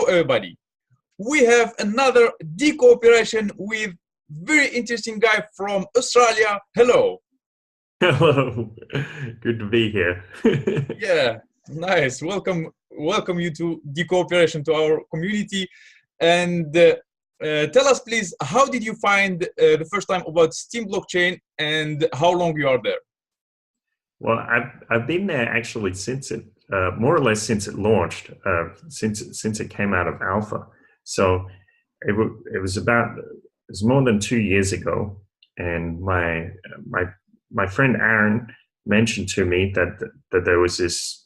everybody. We have another Dcooperation with very interesting guy from Australia. Hello. Hello. Good to be here. Yeah, nice. Welcome you to Dcooperation, to our community. And tell us, please, how did you find the first time about Steem blockchain and how long you are there? Well, I've been there actually since it more or less since it launched, since it came out of alpha. So it was more than 2 years ago, and my friend Aaron mentioned to me that there was this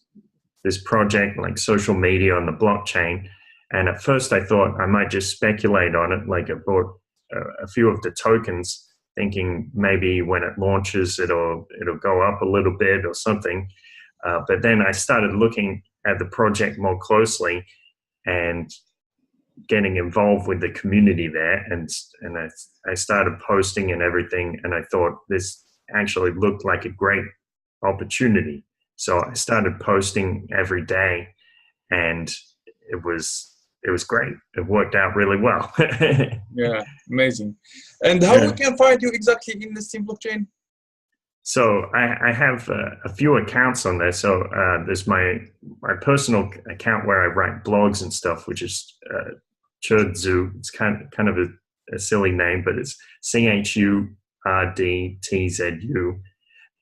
project like social media on the blockchain, and at first I thought I might just speculate on it. Like I bought a few of the tokens, thinking maybe when it launches it'll go up a little bit or something. But then I started looking at the project more closely and getting involved with the community there, and I started posting and everything, and I thought this actually looked like a great opportunity. So I started posting every day, and it was great. It worked out really well. Yeah, amazing. And how we can find you exactly in the Steem blockchain? So I have a few accounts on there. So there's my personal account where I write blogs and stuff, which is Churdzu. It's kind of a silly name, but it's CHURDTZU.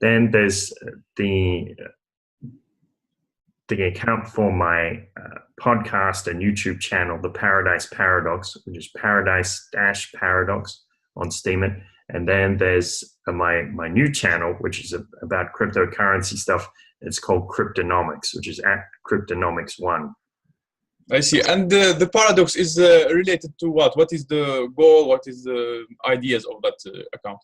Then there's the account for my podcast and YouTube channel, the Paradise Paradox, which is Paradise-Paradox on Steemit. And then there's my new channel, which is about cryptocurrency stuff. It's called Cryptonomics, which is at Cryptonomics1. I see. And the paradox is related to what? What is the goal? What is the ideas of that account?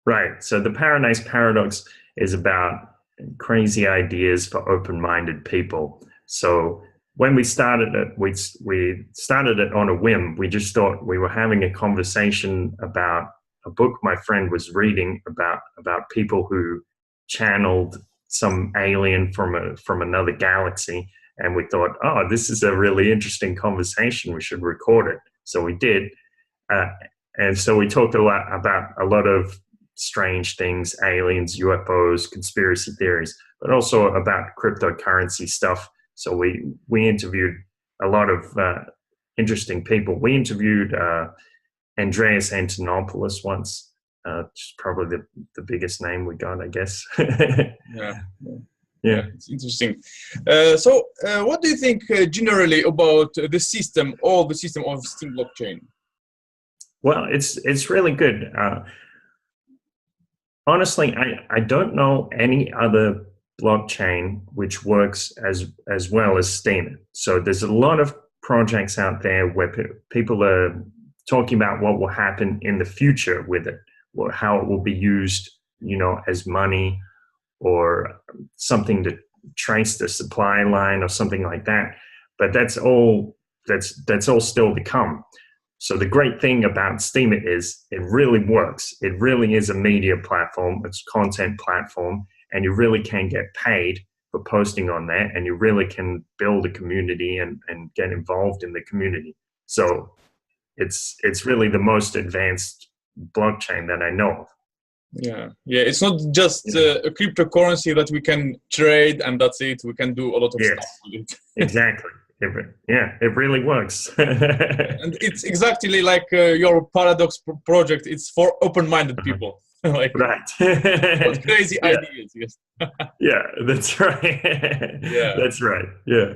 Right. So the Paradise Paradox is about crazy ideas for open-minded people. So when we started it, we started it on a whim. We just thought we were having a conversation about a book my friend was reading about people who channeled some alien from another galaxy, and we thought, oh, this is a really interesting conversation. We should record it. So we did, and so we talked about a lot of strange things, aliens, UFOs, conspiracy theories, but also about cryptocurrency stuff. So we interviewed a lot of interesting people. We interviewed Andreas Antonopoulos once, which is probably the biggest name we got, I guess. Yeah, it's interesting. So what do you think generally about the system of Steem blockchain? Well, it's really good. Honestly, I don't know any other blockchain which works as well as Steem. So there's a lot of projects out there where people are talking about what will happen in the future with it, or how it will be used, as money or something to trace the supply line or something like that. But that's all still to come. So the great thing about Steem is it really works. It really is a media platform. It's a content platform, and you really can get paid for posting on there, and you really can build a community and get involved in the community. So it's really the most advanced blockchain that I know of. Yeah, it's not just a cryptocurrency that we can trade and that's it. We can do a lot of stuff with it. Exactly. It really works. And it's exactly like your Paradox project. It's for open-minded people. Like, right. Crazy ideas. Yes. Yeah, that's right. That's right. Yeah.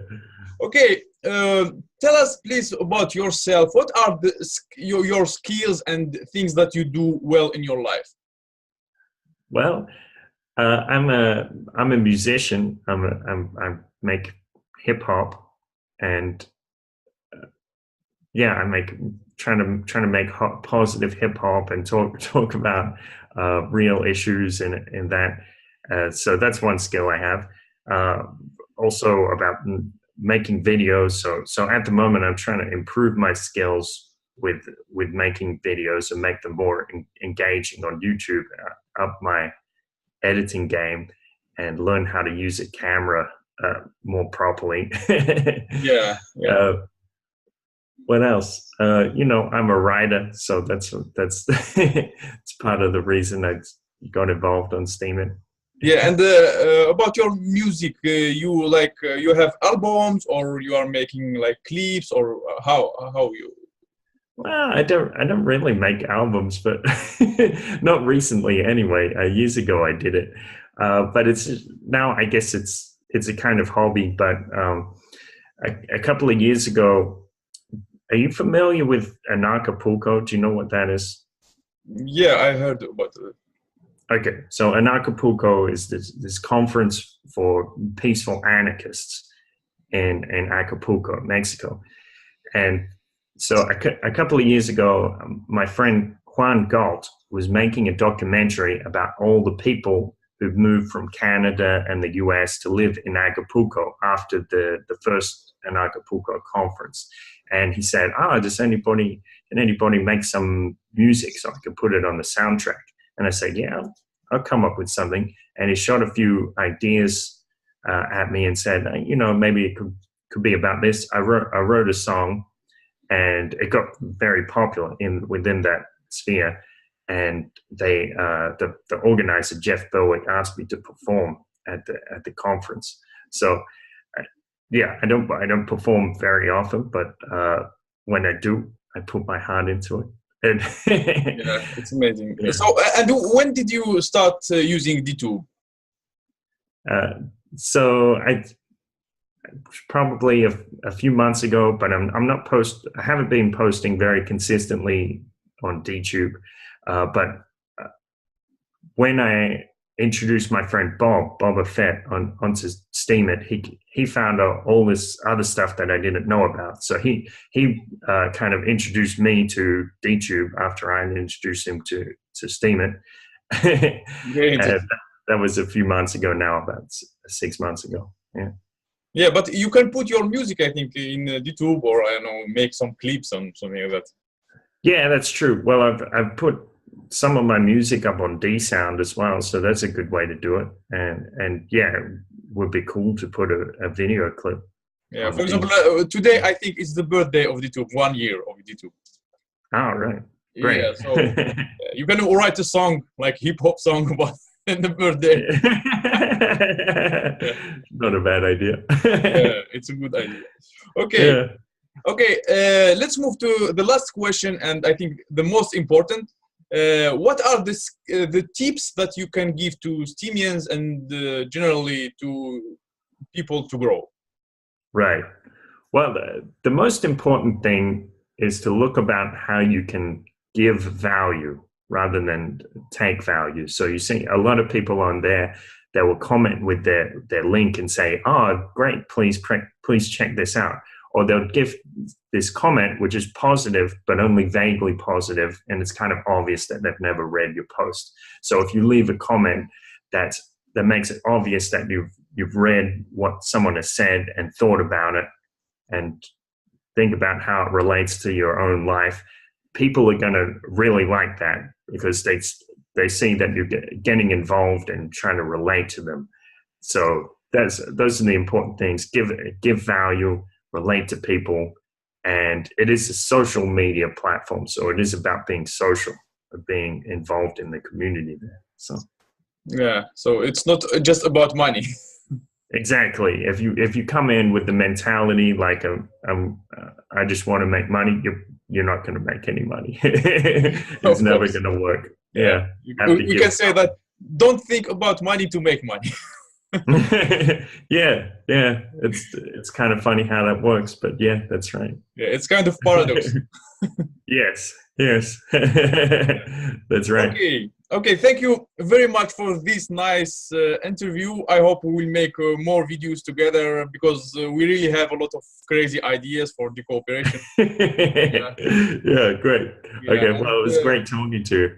Okay. Tell us, please, about yourself. What are your skills and things that you do well in your life? Well, I'm a musician. I make hip hop, and trying to make positive hip hop and talk about real issues in that. So that's one skill I have. Also about making videos. So at the moment I'm trying to improve my skills with making videos and make them more engaging on YouTube, up my editing game, and learn how to use a camera more properly. What else? You know, I'm a writer, so that's it's part of the reason I got involved on Steemit. Yeah, and about your music, you like you have albums, or you are making like clips, or how you? Well, I don't really make albums, but not recently anyway. Years ago I did it, but it's now I guess it's a kind of hobby. But a couple of years ago, are you familiar with Anarchapulco? Do you know what that is? Yeah, I heard about it. Okay, so Anarchapulco is this conference for peaceful anarchists in Acapulco, Mexico. And so a couple of years ago, my friend Juan Galt was making a documentary about all the people who've moved from Canada and the US to live in Acapulco after the first Anarchapulco conference. And he said, can anybody make some music so I can put it on the soundtrack? And I said, yeah, I'll come up with something. And he shot a few ideas at me and said, you know, maybe it could be about this. I wrote a song, and it got very popular within that sphere. And the organizer, Jeff Berwick, asked me to perform at the conference. So yeah, I don't perform very often, but when I do, I put my heart into it. Yeah, it's amazing. Yeah. So, and when did you start using Dtube? So I probably a few months ago, but I haven't been posting very consistently on Dtube. But when I introduced my friend Boba Fett onto Steemit, he found out all this other stuff that I didn't know about. So he kind of introduced me to Dtube after I introduced him to Steemit. And that was a few months ago now, about 6 months ago. Yeah. Yeah, but you can put your music, I think, in Dtube, or I don't know, make some clips on something like that. Yeah, that's true. Well, I've put some of my music up on DSound as well, so that's a good way to do it. And yeah, it would be cool to put a video clip. Yeah, for example, today I think it's the birthday of Dtube, 1 year of Dtube. Oh, right. Great. Yeah, so you can write a song, like hip-hop song about the birthday. Not a bad idea. Yeah, it's a good idea. Okay. Yeah. Okay, let's move to the last question, and I think the most important. What are the tips that you can give to Steemians and generally to people to grow? Right. Well, the most important thing is to look about how you can give value rather than take value. So you see a lot of people on there that will comment with their link and say, oh, great, please check this out. Or they'll give this comment, which is positive, but only vaguely positive, and it's kind of obvious that they've never read your post. So if you leave a comment that makes it obvious that you've read what someone has said and thought about it, and think about how it relates to your own life, people are going to really like that because they see that you're getting involved and trying to relate to them. So those are the important things. Give value, relate to people, and it is a social media platform, so it is about being social, being involved in the community there. So yeah, so it's not just about money. Exactly. If you come in with the mentality like I just want to make money, you're not going to make any money. It's never going to work. Yeah, you can say that. Don't think about money to make money. yeah. It's kind of funny how that works, but yeah, that's right. Yeah, it's kind of paradox. Yes. That's right. Okay, thank you very much for this nice interview. I hope we will make more videos together because we really have a lot of crazy ideas for Dtube. Yeah, great. Yeah, okay, well, it was great talking to you.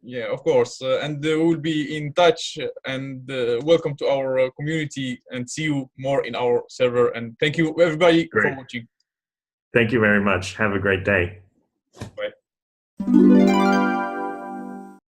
Yeah, of course. And we'll be in touch, and welcome to our community, and see you more in our server. And thank you, everybody, for watching. Thank you very much. Have a great day. Bye.